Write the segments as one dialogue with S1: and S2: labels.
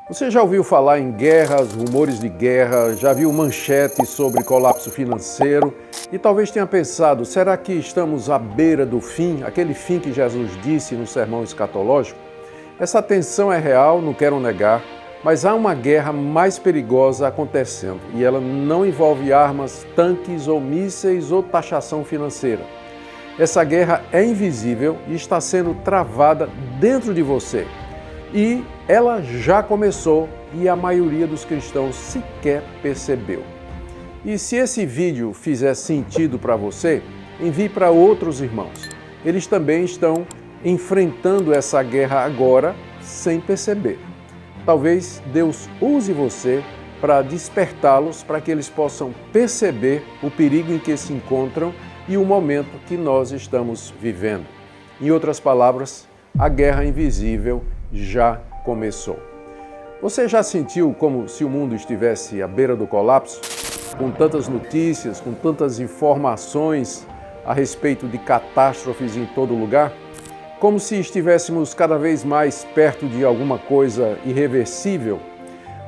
S1: Você já ouviu falar em guerras, rumores de guerra, já viu manchetes sobre colapso financeiro e talvez tenha pensado, será que estamos à beira do fim, aquele fim que Jesus disse no sermão escatológico? Essa tensão é real, não quero negar, mas há uma guerra mais perigosa acontecendo e ela não envolve armas, tanques ou mísseis ou taxação financeira. Essa guerra é invisível e está sendo travada dentro de você. E ela já começou e a maioria dos cristãos sequer percebeu. E se esse vídeo fizer sentido para você, envie para outros irmãos. Eles também estão enfrentando essa guerra agora sem perceber. Talvez Deus use você para despertá-los para que eles possam perceber o perigo em que se encontram e o momento que nós estamos vivendo. Em outras palavras, a guerra invisível já começou. Você já sentiu como se o mundo estivesse à beira do colapso? Com tantas notícias, com tantas informações a respeito de catástrofes em todo lugar? Como se estivéssemos cada vez mais perto de alguma coisa irreversível?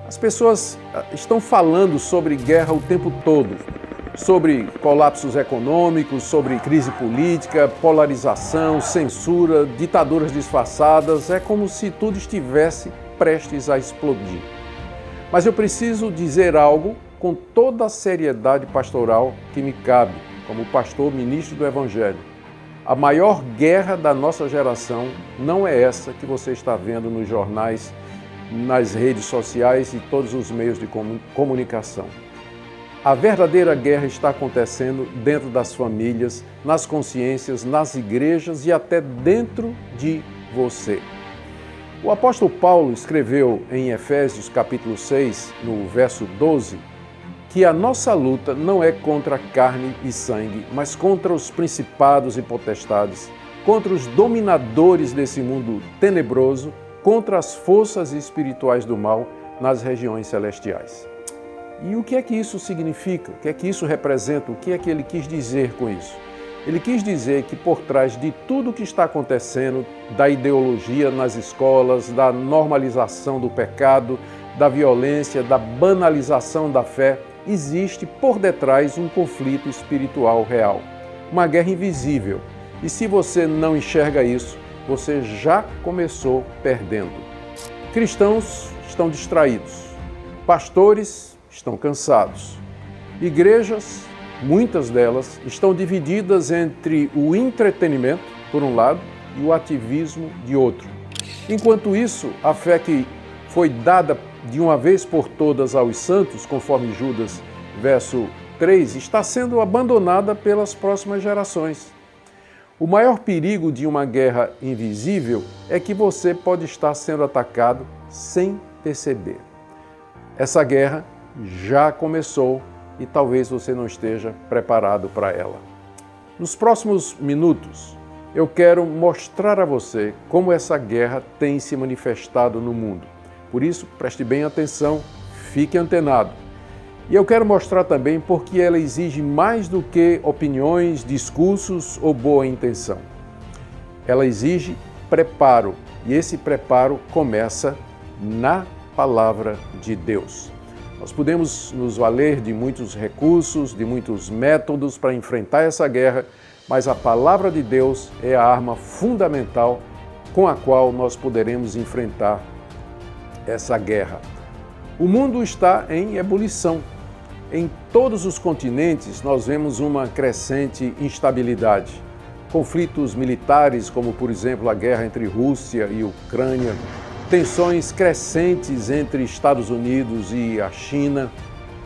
S1: As pessoas estão falando sobre guerra o tempo todo, sobre colapsos econômicos, sobre crise política, polarização, censura, ditaduras disfarçadas. É como se tudo estivesse prestes a explodir. Mas eu preciso dizer algo com toda a seriedade pastoral que me cabe, como pastor ministro do Evangelho. A maior guerra da nossa geração não é essa que você está vendo nos jornais, nas redes sociais e todos os meios de comunicação. A verdadeira guerra está acontecendo dentro das famílias, nas consciências, nas igrejas e até dentro de você. O apóstolo Paulo escreveu em Efésios capítulo 6, no verso 12, que a nossa luta não é contra carne e sangue, mas contra os principados e potestades, contra os dominadores desse mundo tenebroso, contra as forças espirituais do mal nas regiões celestiais. E o que é que isso significa? O que é que isso representa? O que é que ele quis dizer com isso? Ele quis dizer que por trás de tudo o que está acontecendo, da ideologia nas escolas, da normalização do pecado, da violência, da banalização da fé, existe por detrás um conflito espiritual real, uma guerra invisível. E se você não enxerga isso, você já começou perdendo. Cristãos estão distraídos, pastores estão cansados. Igrejas, muitas delas, estão divididas entre o entretenimento, por um lado, e o ativismo, de outro. Enquanto isso, a fé que foi dada de uma vez por todas aos santos, conforme Judas, verso 3, está sendo abandonada pelas próximas gerações. O maior perigo de uma guerra invisível é que você pode estar sendo atacado sem perceber. Essa guerra já começou e talvez você não esteja preparado para ela. Nos próximos minutos, eu quero mostrar a você como essa guerra tem se manifestado no mundo. Por isso, preste bem atenção, fique antenado. E eu quero mostrar também porque ela exige mais do que opiniões, discursos ou boa intenção. Ela exige preparo, e esse preparo começa na palavra de Deus. Nós podemos nos valer de muitos recursos, de muitos métodos para enfrentar essa guerra, mas a palavra de Deus é a arma fundamental com a qual nós poderemos enfrentar essa guerra. O mundo está em ebulição. Em todos os continentes nós vemos uma crescente instabilidade. Conflitos militares, como por exemplo a guerra entre Rússia e Ucrânia, tensões crescentes entre Estados Unidos e a China,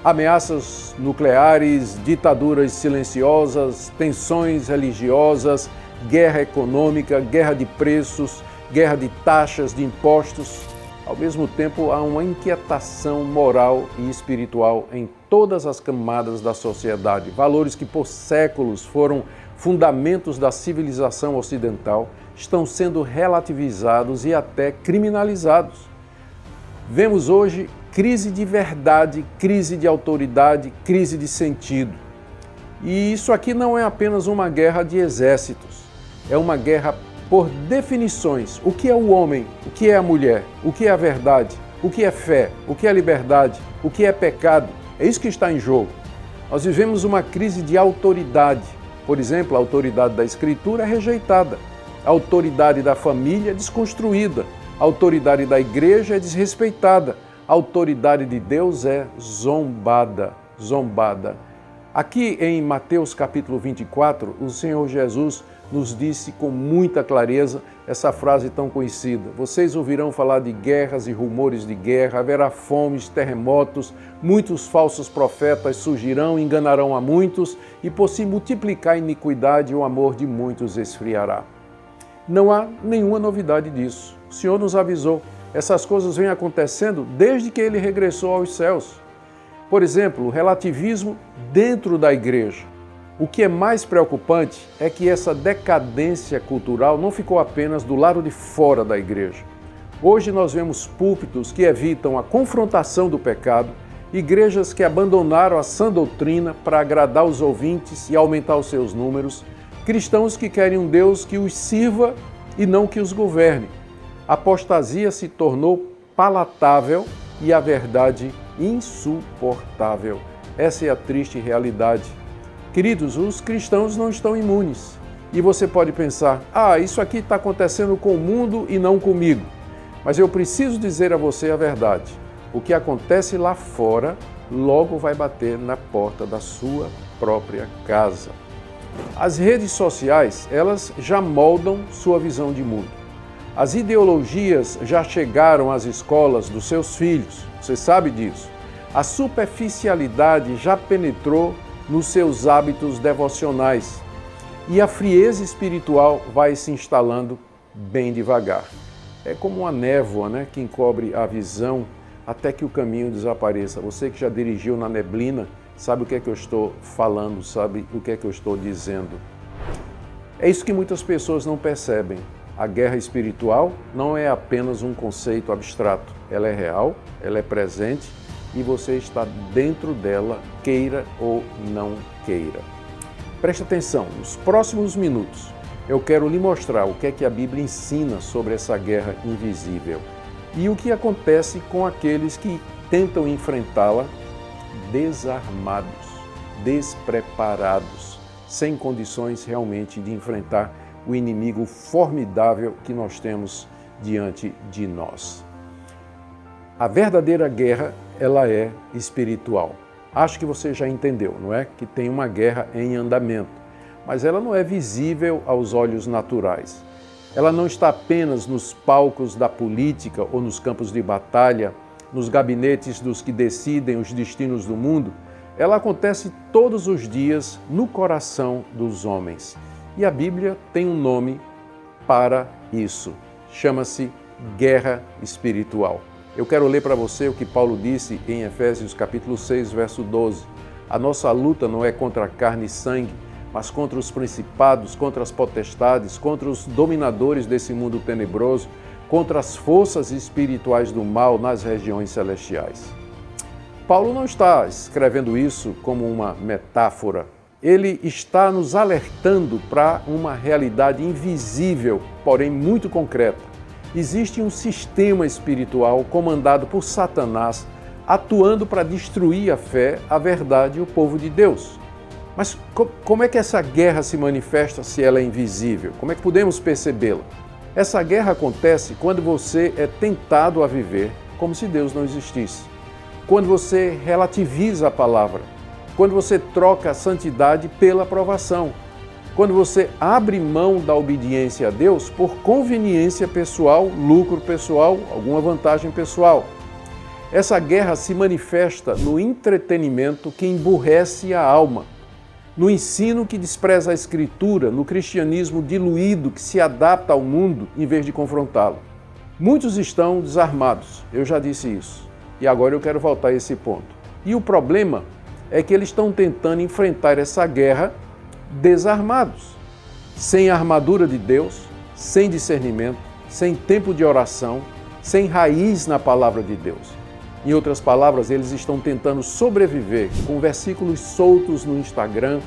S1: ameaças nucleares, ditaduras silenciosas, tensões religiosas, guerra econômica, guerra de preços, guerra de taxas, de impostos. Ao mesmo tempo, há uma inquietação moral e espiritual em todas as camadas da sociedade. Valores que por séculos foram fundamentos da civilização ocidental estão sendo relativizados e até criminalizados. Vemos hoje crise de verdade, crise de autoridade, crise de sentido. E isso aqui não é apenas uma guerra de exércitos, é uma guerra por definições. O que é o homem? O que é a mulher? O que é a verdade? O que é fé? O que é liberdade? O que é pecado? É isso que está em jogo. Nós vivemos uma crise de autoridade. Por exemplo, a autoridade da Escritura é rejeitada. A autoridade da família é desconstruída. A autoridade da igreja é desrespeitada. A autoridade de Deus é zombada. Aqui em Mateus capítulo 24, o Senhor Jesus nos disse com muita clareza essa frase tão conhecida: vocês ouvirão falar de guerras e rumores de guerra, haverá fomes, terremotos, muitos falsos profetas surgirão, enganarão a muitos, e por se multiplicar a iniquidade, o amor de muitos esfriará. Não há nenhuma novidade disso. O Senhor nos avisou. Essas coisas vêm acontecendo desde que Ele regressou aos céus. Por exemplo, o relativismo dentro da igreja. O que é mais preocupante é que essa decadência cultural não ficou apenas do lado de fora da igreja. Hoje nós vemos púlpitos que evitam a confrontação do pecado, igrejas que abandonaram a sã doutrina para agradar os ouvintes e aumentar os seus números, cristãos que querem um Deus que os sirva e não que os governe. A apostasia se tornou palatável e a verdade insuportável. Essa é a triste realidade. Queridos, os cristãos não estão imunes. E você pode pensar, isso aqui está acontecendo com o mundo e não comigo. Mas eu preciso dizer a você a verdade. O que acontece lá fora logo vai bater na porta da sua própria casa. As redes sociais, elas já moldam sua visão de mundo. As ideologias já chegaram às escolas dos seus filhos, você sabe disso. A superficialidade já penetrou nos seus hábitos devocionais e a frieza espiritual vai se instalando bem devagar. É como uma névoa, que encobre a visão até que o caminho desapareça. Você que já dirigiu na neblina, sabe o que é que eu estou falando, sabe o que é que eu estou dizendo. É isso que muitas pessoas não percebem. A guerra espiritual não é apenas um conceito abstrato. Ela é real, ela é presente e você está dentro dela, queira ou não queira. Preste atenção, nos próximos minutos eu quero lhe mostrar o que é que a Bíblia ensina sobre essa guerra invisível e o que acontece com aqueles que tentam enfrentá-la desarmados, despreparados, sem condições realmente de enfrentar o inimigo formidável que nós temos diante de nós. A verdadeira guerra, ela é espiritual. Acho que você já entendeu, não é? Que tem uma guerra em andamento, mas ela não é visível aos olhos naturais. Ela não está apenas nos palcos da política ou nos campos de batalha, nos gabinetes dos que decidem os destinos do mundo. Ela acontece todos os dias no coração dos homens. E a Bíblia tem um nome para isso. Chama-se guerra espiritual. Eu quero ler para você o que Paulo disse em Efésios capítulo 6, verso 12. A nossa luta não é contra carne e sangue, mas contra os principados, contra as potestades, contra os dominadores desse mundo tenebroso, contra as forças espirituais do mal nas regiões celestiais. Paulo não está escrevendo isso como uma metáfora. Ele está nos alertando para uma realidade invisível, porém muito concreta. Existe um sistema espiritual comandado por Satanás, atuando para destruir a fé, a verdade e o povo de Deus. Mas como é que essa guerra se manifesta se ela é invisível? Como é que podemos percebê-la? Essa guerra acontece quando você é tentado a viver como se Deus não existisse. Quando você relativiza a palavra. Quando você troca a santidade pela aprovação. Quando você abre mão da obediência a Deus por conveniência pessoal, lucro pessoal, alguma vantagem pessoal. Essa guerra se manifesta no entretenimento que emburrece a alma, no ensino que despreza a Escritura, no cristianismo diluído que se adapta ao mundo em vez de confrontá-lo. Muitos estão desarmados, eu já disse isso, e agora eu quero voltar a esse ponto. E o problema é que eles estão tentando enfrentar essa guerra desarmados, sem a armadura de Deus, sem discernimento, sem tempo de oração, sem raiz na palavra de Deus. Em outras palavras, eles estão tentando sobreviver com versículos soltos no Instagram,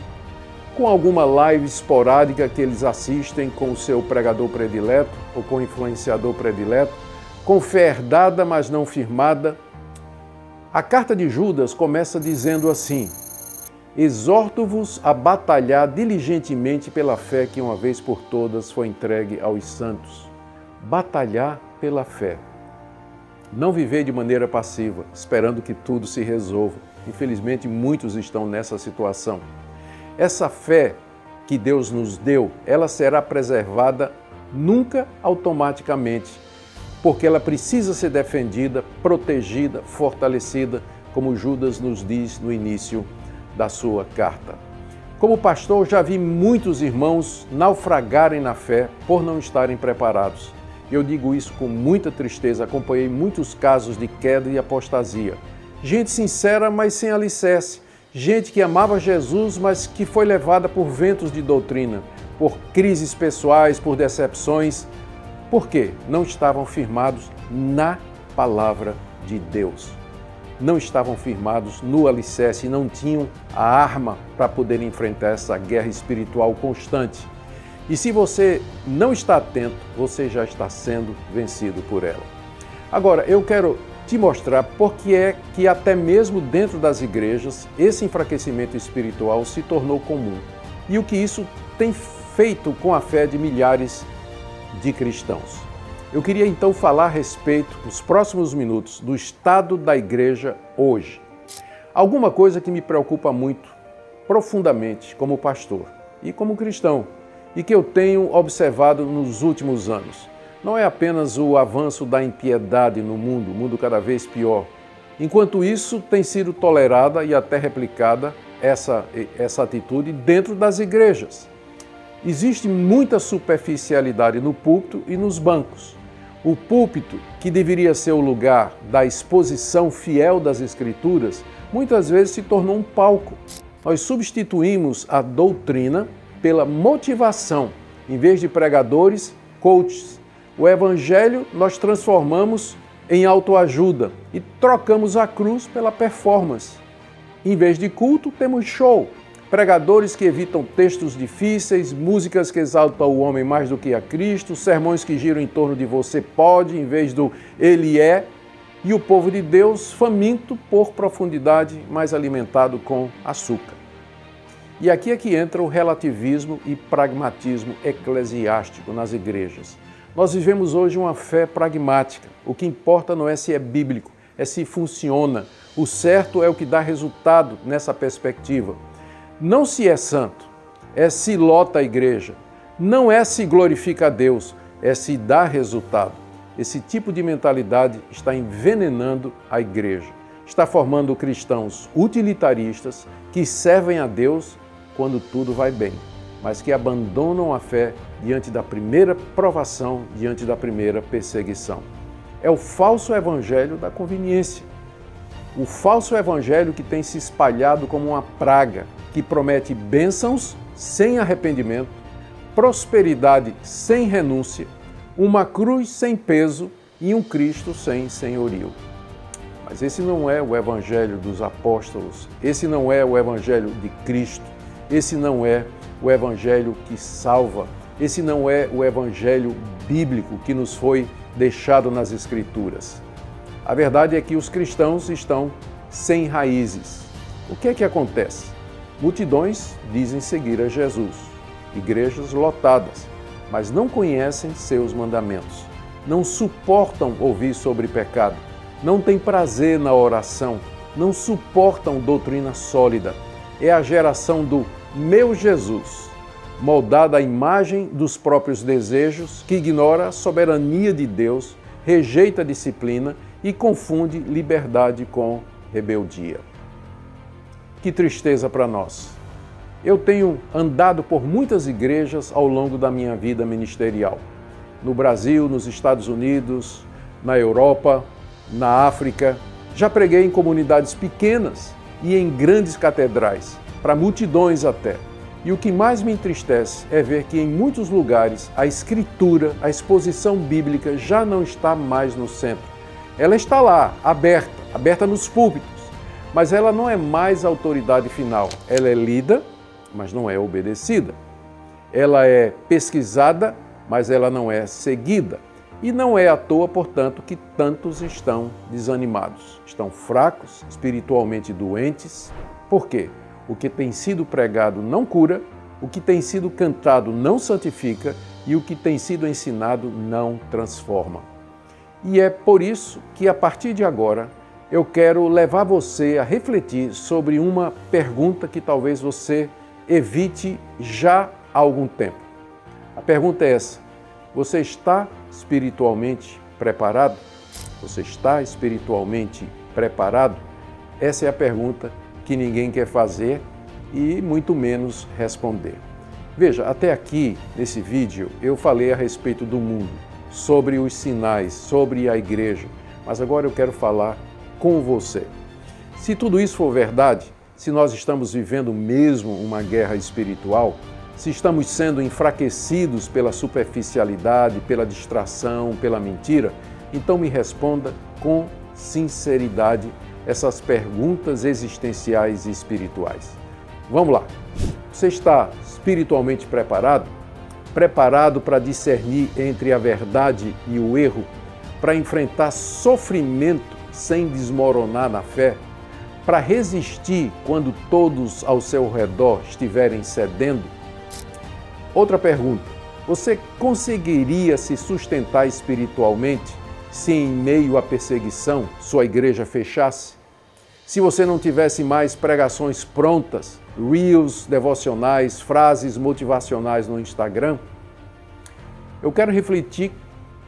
S1: com alguma live esporádica que eles assistem com o seu pregador predileto ou com o influenciador predileto, com fé herdada, mas não firmada. A carta de Judas começa dizendo assim: exorto-vos a batalhar diligentemente pela fé que uma vez por todas foi entregue aos santos. Batalhar pela fé. Não viver de maneira passiva, esperando que tudo se resolva. Infelizmente, muitos estão nessa situação. Essa fé que Deus nos deu, ela será preservada nunca automaticamente, porque ela precisa ser defendida, protegida, fortalecida, como Judas nos diz no início da sua carta. Como pastor, já vi muitos irmãos naufragarem na fé por não estarem preparados. Eu digo isso com muita tristeza, acompanhei muitos casos de queda e apostasia. Gente sincera, mas sem alicerce. Gente que amava Jesus, mas que foi levada por ventos de doutrina, por crises pessoais, por decepções. Por quê? Não estavam firmados na palavra de Deus. Não estavam firmados no alicerce, não tinham a arma para poder enfrentar essa guerra espiritual constante. E se você não está atento, você já está sendo vencido por ela. Agora, eu quero te mostrar por que é que até mesmo dentro das igrejas, esse enfraquecimento espiritual se tornou comum. E o que isso tem feito com a fé de milhares de cristãos. Eu queria então falar a respeito, nos próximos minutos, do estado da igreja hoje. Alguma coisa que me preocupa muito, profundamente, como pastor e como cristão, e que eu tenho observado nos últimos anos. Não é apenas o avanço da impiedade no mundo, o mundo cada vez pior. Enquanto isso, tem sido tolerada e até replicada essa atitude dentro das igrejas. Existe muita superficialidade no púlpito e nos bancos. O púlpito, que deveria ser o lugar da exposição fiel das Escrituras, muitas vezes se tornou um palco. Nós substituímos a doutrina pela motivação, em vez de pregadores, coaches. O evangelho nós transformamos em autoajuda e trocamos a cruz pela performance. Em vez de culto, temos show. Pregadores que evitam textos difíceis, músicas que exaltam o homem mais do que a Cristo, sermões que giram em torno de você pode, em vez do ele é, e o povo de Deus faminto por profundidade, mais alimentado com açúcar. E aqui é que entra o relativismo e pragmatismo eclesiástico nas igrejas. Nós vivemos hoje uma fé pragmática. O que importa não é se é bíblico, é se funciona. O certo é o que dá resultado nessa perspectiva. Não se é santo, é se lota a igreja. Não é se glorifica a Deus, é se dá resultado. Esse tipo de mentalidade está envenenando a igreja. Está formando cristãos utilitaristas que servem a Deus quando tudo vai bem, mas que abandonam a fé diante da primeira provação, diante da primeira perseguição. É o falso evangelho da conveniência. O falso evangelho que tem se espalhado como uma praga, que promete bênçãos sem arrependimento, prosperidade sem renúncia, uma cruz sem peso e um Cristo sem senhorio. Mas esse não é o evangelho dos apóstolos, esse não é o evangelho de Cristo. Esse não é o evangelho que salva, esse não é o evangelho bíblico que nos foi deixado nas Escrituras. A verdade é que os cristãos estão sem raízes. O que é que acontece? Multidões dizem seguir a Jesus, igrejas lotadas, mas não conhecem seus mandamentos, não suportam ouvir sobre pecado, não têm prazer na oração, não suportam doutrina sólida. É a geração do meu Jesus, moldada à imagem dos próprios desejos, que ignora a soberania de Deus, rejeita a disciplina e confunde liberdade com rebeldia. Que tristeza para nós! Eu tenho andado por muitas igrejas ao longo da minha vida ministerial. No Brasil, nos Estados Unidos, na Europa, na África. Já preguei em comunidades pequenas e em grandes catedrais, para multidões até. E o que mais me entristece é ver que em muitos lugares a escritura, a exposição bíblica já não está mais no centro. Ela está lá, aberta nos púlpitos, mas ela não é mais a autoridade final. Ela é lida, mas não é obedecida. Ela é pesquisada, mas ela não é seguida. E não é à toa, portanto, que tantos estão desanimados, estão fracos, espiritualmente doentes. Por quê? O que tem sido pregado não cura, o que tem sido cantado não santifica e o que tem sido ensinado não transforma. E é por isso que, a partir de agora, eu quero levar você a refletir sobre uma pergunta que talvez você evite já há algum tempo. A pergunta é essa: você está espiritualmente preparado? Você está espiritualmente preparado? Essa é a pergunta que ninguém quer fazer e muito menos responder. Veja, até aqui nesse vídeo eu falei a respeito do mundo, sobre os sinais, sobre a igreja, mas agora eu quero falar com você. Se tudo isso for verdade, se nós estamos vivendo mesmo uma guerra espiritual, se estamos sendo enfraquecidos pela superficialidade, pela distração, pela mentira, então me responda com sinceridade essas perguntas existenciais e espirituais. Vamos lá. Você está espiritualmente preparado? Preparado para discernir entre a verdade e o erro? Para enfrentar sofrimento sem desmoronar na fé? Para resistir quando todos ao seu redor estiverem cedendo? Outra pergunta: você conseguiria se sustentar espiritualmente se em meio à perseguição sua igreja fechasse? Se você não tivesse mais pregações prontas, reels devocionais, frases motivacionais no Instagram? Eu quero refletir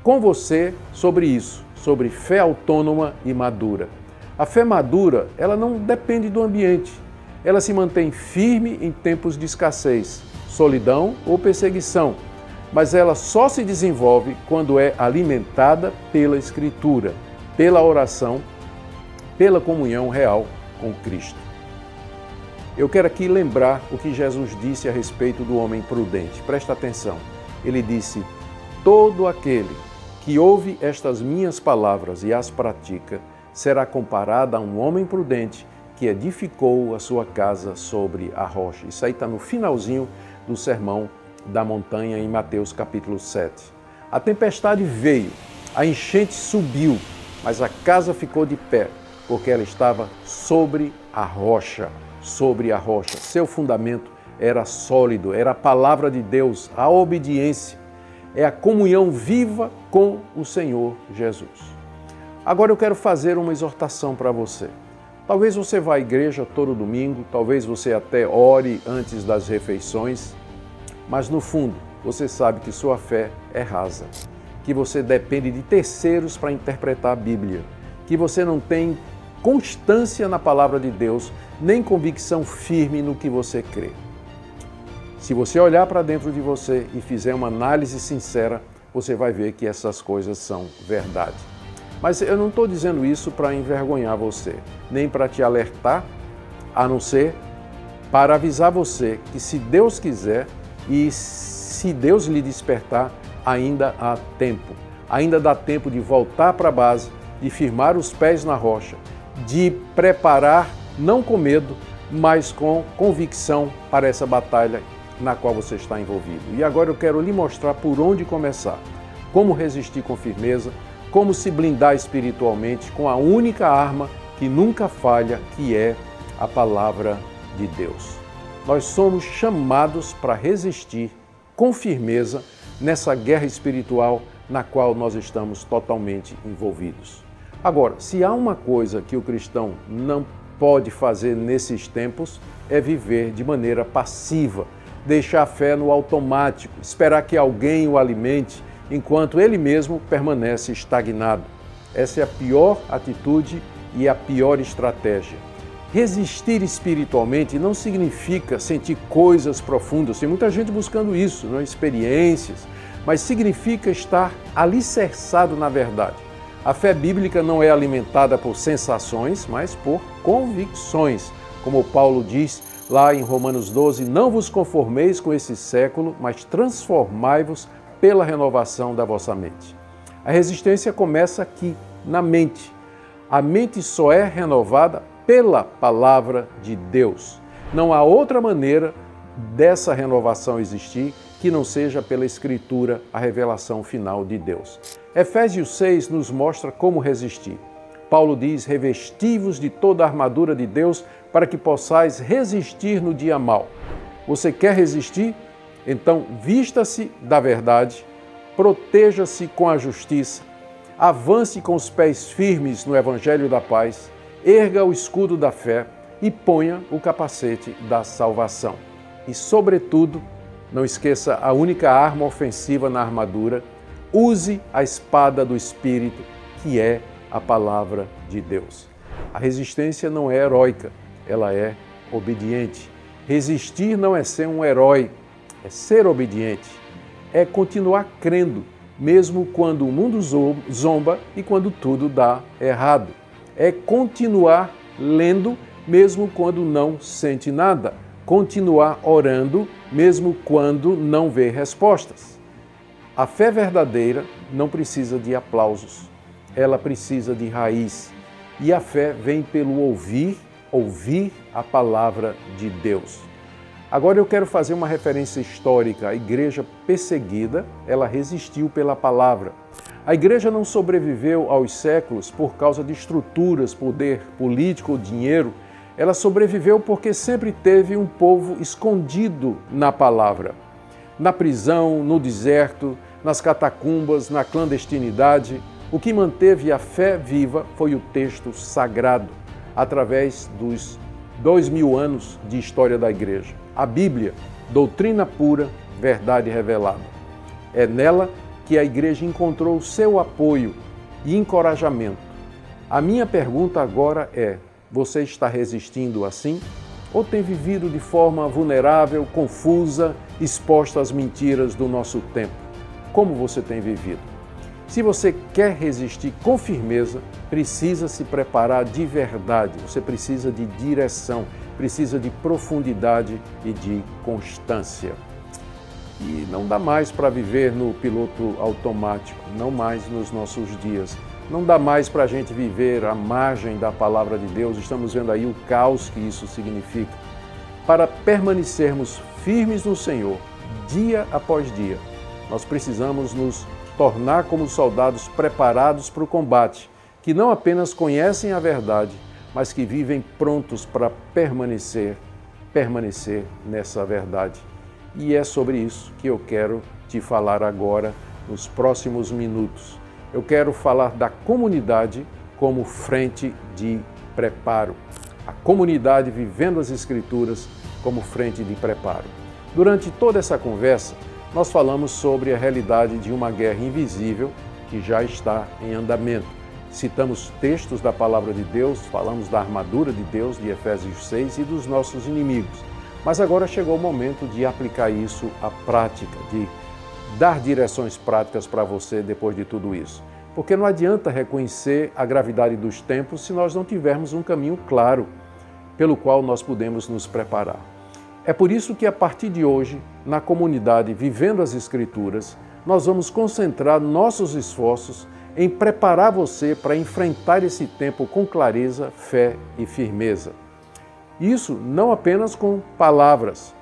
S1: com você sobre isso, sobre fé autônoma e madura. A fé madura, ela não depende do ambiente. Ela se mantém firme em tempos de escassez, solidão ou perseguição, mas ela só se desenvolve quando é alimentada pela Escritura, pela oração, pela comunhão real com Cristo. Eu quero aqui lembrar o que Jesus disse a respeito do homem prudente. Presta atenção. Ele disse: todo aquele que ouve estas minhas palavras e as pratica será comparado a um homem prudente que edificou a sua casa sobre a rocha. Isso aí está no finalzinho do Sermão da Montanha, em Mateus capítulo 7. A tempestade veio, a enchente subiu, mas a casa ficou de pé, porque ela estava sobre a rocha. Sobre a rocha. Seu fundamento era sólido, era a palavra de Deus, a obediência, é a comunhão viva com o Senhor Jesus. Agora eu quero fazer uma exortação para você. Talvez você vá à igreja todo domingo, talvez você até ore antes das refeições, mas no fundo você sabe que sua fé é rasa, que você depende de terceiros para interpretar a Bíblia, que você não tem constância na palavra de Deus, nem convicção firme no que você crê. Se você olhar para dentro de você e fizer uma análise sincera, você vai ver que essas coisas são verdade. Mas eu não estou dizendo isso para envergonhar você, nem para te alertar, a não ser para avisar você que, se Deus quiser e se Deus lhe despertar, ainda há tempo. Ainda dá tempo de voltar para a base, de firmar os pés na rocha, de preparar, não com medo, mas com convicção para essa batalha na qual você está envolvido. E agora eu quero lhe mostrar por onde começar, como resistir com firmeza, como se blindar espiritualmente com a única arma que nunca falha, que é a palavra de Deus. Nós somos chamados para resistir com firmeza nessa guerra espiritual na qual nós estamos totalmente envolvidos. Agora, se há uma coisa que o cristão não pode fazer nesses tempos, é viver de maneira passiva, deixar a fé no automático, esperar que alguém o alimente, enquanto ele mesmo permanece estagnado. Essa é a pior atitude e a pior estratégia. Resistir espiritualmente não significa sentir coisas profundas. Tem muita gente buscando isso, não? Experiências, mas significa estar alicerçado na verdade. A fé bíblica não é alimentada por sensações, mas por convicções. Como Paulo diz lá em Romanos 12, não vos conformeis com esse século, mas transformai-vos pela renovação da vossa mente. A resistência começa aqui, na mente. A mente só é renovada pela palavra de Deus. Não há outra maneira dessa renovação existir que não seja pela Escritura a revelação final de Deus. Efésios 6 nos mostra como resistir. Paulo diz: revesti-vos de toda a armadura de Deus para que possais resistir no dia mau. Você quer resistir? Então vista-se da verdade, proteja-se com a justiça, avance com os pés firmes no Evangelho da paz, erga o escudo da fé e ponha o capacete da salvação. E, sobretudo, não esqueça a única arma ofensiva na armadura: use a espada do Espírito, que é a palavra de Deus. A resistência não é heróica, ela é obediente. Resistir não é ser um herói, é ser obediente. É continuar crendo, mesmo quando o mundo zomba e quando tudo dá errado. É continuar lendo, mesmo quando não sente nada. Continuar orando, mesmo quando não vê respostas. A fé verdadeira não precisa de aplausos, ela precisa de raiz. E a fé vem pelo ouvir a palavra de Deus. Agora eu quero fazer uma referência histórica. A igreja perseguida, ela resistiu pela palavra. A igreja não sobreviveu aos séculos por causa de estruturas, poder político ou dinheiro. Ela sobreviveu porque sempre teve um povo escondido na palavra. Na prisão, no deserto, nas catacumbas, na clandestinidade, o que manteve a fé viva foi o texto sagrado, através dos 2000 anos de história da igreja. A Bíblia, doutrina pura, verdade revelada. É nela que a igreja encontrou seu apoio e encorajamento. A minha pergunta agora é: você está resistindo assim? Ou tem vivido de forma vulnerável, confusa, exposta às mentiras do nosso tempo? Como você tem vivido? Se você quer resistir com firmeza, precisa se preparar de verdade. Você precisa de direção, precisa de profundidade e de constância. E não dá mais para viver no piloto automático, não mais nos nossos dias. Não dá mais para a gente viver à margem da palavra de Deus. Estamos vendo aí o caos que isso significa. Para permanecermos firmes no Senhor, dia após dia, nós precisamos nos tornar como soldados preparados para o combate, que não apenas conhecem a verdade, mas que vivem prontos para permanecer nessa verdade. E é sobre isso que eu quero te falar agora, nos próximos minutos. Eu quero falar da comunidade como frente de preparo. A comunidade vivendo as Escrituras como frente de preparo. Durante toda essa conversa, nós falamos sobre a realidade de uma guerra invisível que já está em andamento. Citamos textos da Palavra de Deus, falamos da armadura de Deus, de Efésios 6, e dos nossos inimigos. Mas agora chegou o momento de aplicar isso à prática, de dar direções práticas para você depois de tudo isso. Porque não adianta reconhecer a gravidade dos tempos se nós não tivermos um caminho claro pelo qual nós podemos nos preparar. É por isso que, a partir de hoje, na comunidade Vivendo as Escrituras, nós vamos concentrar nossos esforços em preparar você para enfrentar esse tempo com clareza, fé e firmeza. Isso não apenas com palavras,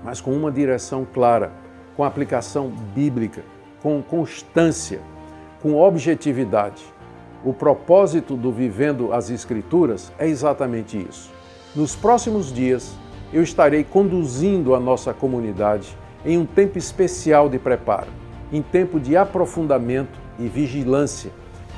S1: mas com uma direção clara, com aplicação bíblica, com constância, com objetividade. O propósito do Vivendo as Escrituras é exatamente isso. Nos próximos dias, eu estarei conduzindo a nossa comunidade em um tempo especial de preparo, em tempo de aprofundamento e vigilância,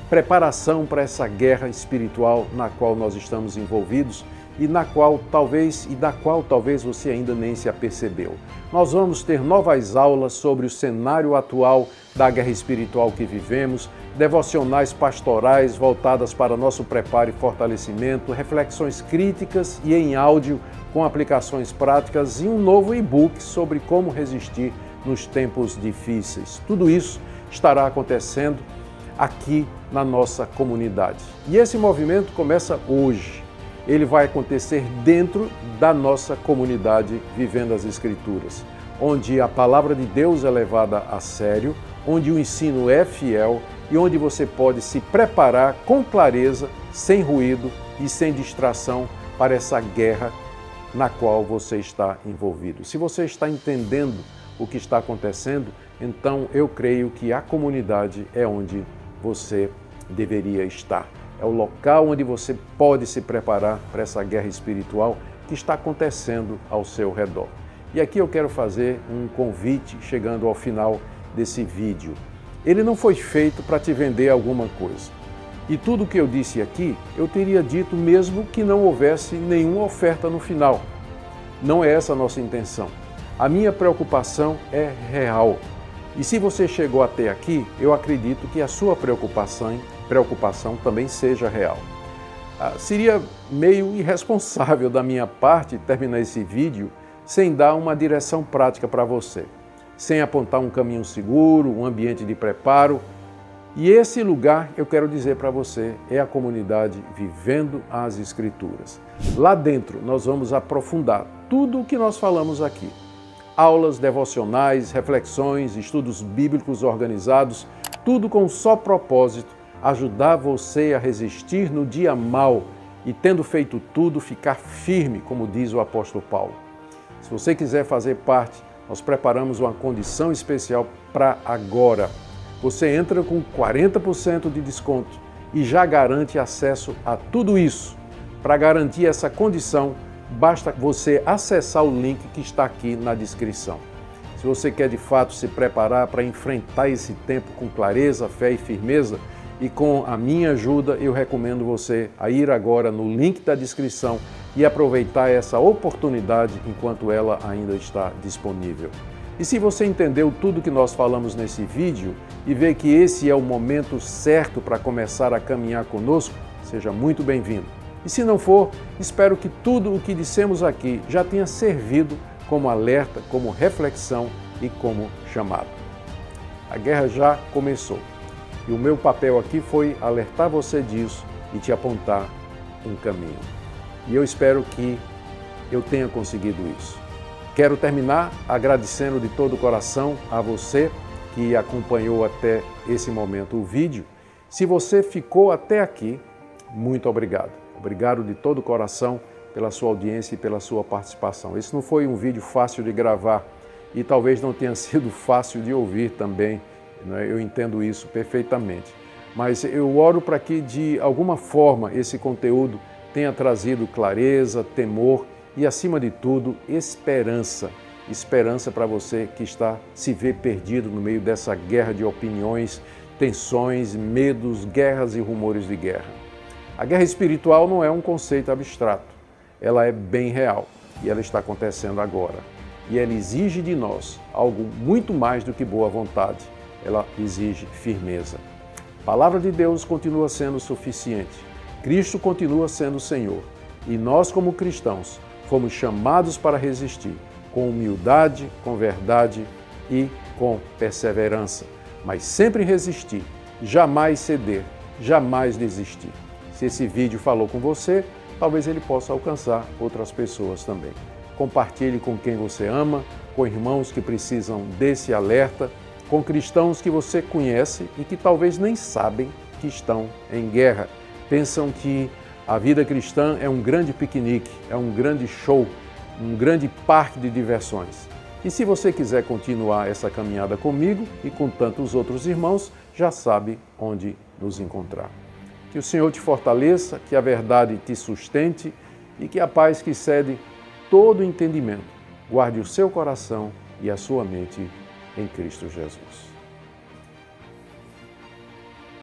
S1: preparação para essa guerra espiritual na qual nós estamos envolvidos e da qual talvez você ainda nem se apercebeu. Nós vamos ter novas aulas sobre o cenário atual da guerra espiritual que vivemos, devocionais pastorais voltadas para nosso preparo e fortalecimento, reflexões críticas e em áudio com aplicações práticas e um novo e-book sobre como resistir nos tempos difíceis. Tudo isso estará acontecendo aqui na nossa comunidade. E esse movimento começa hoje. Ele vai acontecer dentro da nossa comunidade Vivendo as Escrituras, onde a palavra de Deus é levada a sério, onde o ensino é fiel e onde você pode se preparar com clareza, sem ruído e sem distração para essa guerra na qual você está envolvido. Se você está entendendo o que está acontecendo, então eu creio que a comunidade é onde você deveria estar. É o local onde você pode se preparar para essa guerra espiritual que está acontecendo ao seu redor. E aqui eu quero fazer um convite chegando ao final desse vídeo. Ele não foi feito para te vender alguma coisa. E tudo o que eu disse aqui, eu teria dito mesmo que não houvesse nenhuma oferta no final. Não é essa a nossa intenção. A minha preocupação é real. E se você chegou até aqui, eu acredito que a sua preocupação também seja real. Seria meio irresponsável da minha parte terminar esse vídeo sem dar uma direção prática para você, sem apontar um caminho seguro, um ambiente de preparo. E esse lugar, eu quero dizer para você, é a comunidade Vivendo as Escrituras. Lá dentro nós vamos aprofundar tudo o que nós falamos aqui. Aulas devocionais, reflexões, estudos bíblicos organizados, tudo com um só propósito: ajudar você a resistir no dia mau e, tendo feito tudo, ficar firme, como diz o apóstolo Paulo. Se você quiser fazer parte, nós preparamos uma condição especial para agora. Você entra com 40% de desconto e já garante acesso a tudo isso. Para garantir essa condição, basta você acessar o link que está aqui na descrição. Se você quer de fato se preparar para enfrentar esse tempo com clareza, fé e firmeza, e com a minha ajuda, eu recomendo você a ir agora no link da descrição e aproveitar essa oportunidade enquanto ela ainda está disponível. E se você entendeu tudo que nós falamos nesse vídeo e vê que esse é o momento certo para começar a caminhar conosco, seja muito bem-vindo. E se não for, espero que tudo o que dissemos aqui já tenha servido como alerta, como reflexão e como chamado. A guerra já começou. E o meu papel aqui foi alertar você disso e te apontar um caminho. E eu espero que eu tenha conseguido isso. Quero terminar agradecendo de todo o coração a você que acompanhou até esse momento o vídeo. Se você ficou até aqui, muito obrigado. Obrigado de todo o coração pela sua audiência e pela sua participação. Esse não foi um vídeo fácil de gravar e talvez não tenha sido fácil de ouvir também. Eu entendo isso perfeitamente, mas eu oro para que de alguma forma esse conteúdo tenha trazido clareza, temor e, acima de tudo, esperança. Esperança para você que se vê perdido no meio dessa guerra de opiniões, tensões, medos, guerras e rumores de guerra. A guerra espiritual não é um conceito abstrato, ela é bem real e ela está acontecendo agora. E ela exige de nós algo muito mais do que boa vontade. Ela exige firmeza. A palavra de Deus continua sendo suficiente. Cristo continua sendo o Senhor. E nós, como cristãos, fomos chamados para resistir com humildade, com verdade e com perseverança. Mas sempre resistir, jamais ceder, jamais desistir. Se esse vídeo falou com você, talvez ele possa alcançar outras pessoas também. Compartilhe com quem você ama, com irmãos que precisam desse alerta, com cristãos que você conhece e que talvez nem sabem que estão em guerra. Pensam que a vida cristã é um grande piquenique, é um grande show, um grande parque de diversões. E se você quiser continuar essa caminhada comigo e com tantos outros irmãos, já sabe onde nos encontrar. Que o Senhor te fortaleça, que a verdade te sustente e que a paz que excede todo entendimento guarde o seu coração e a sua mente em Cristo Jesus.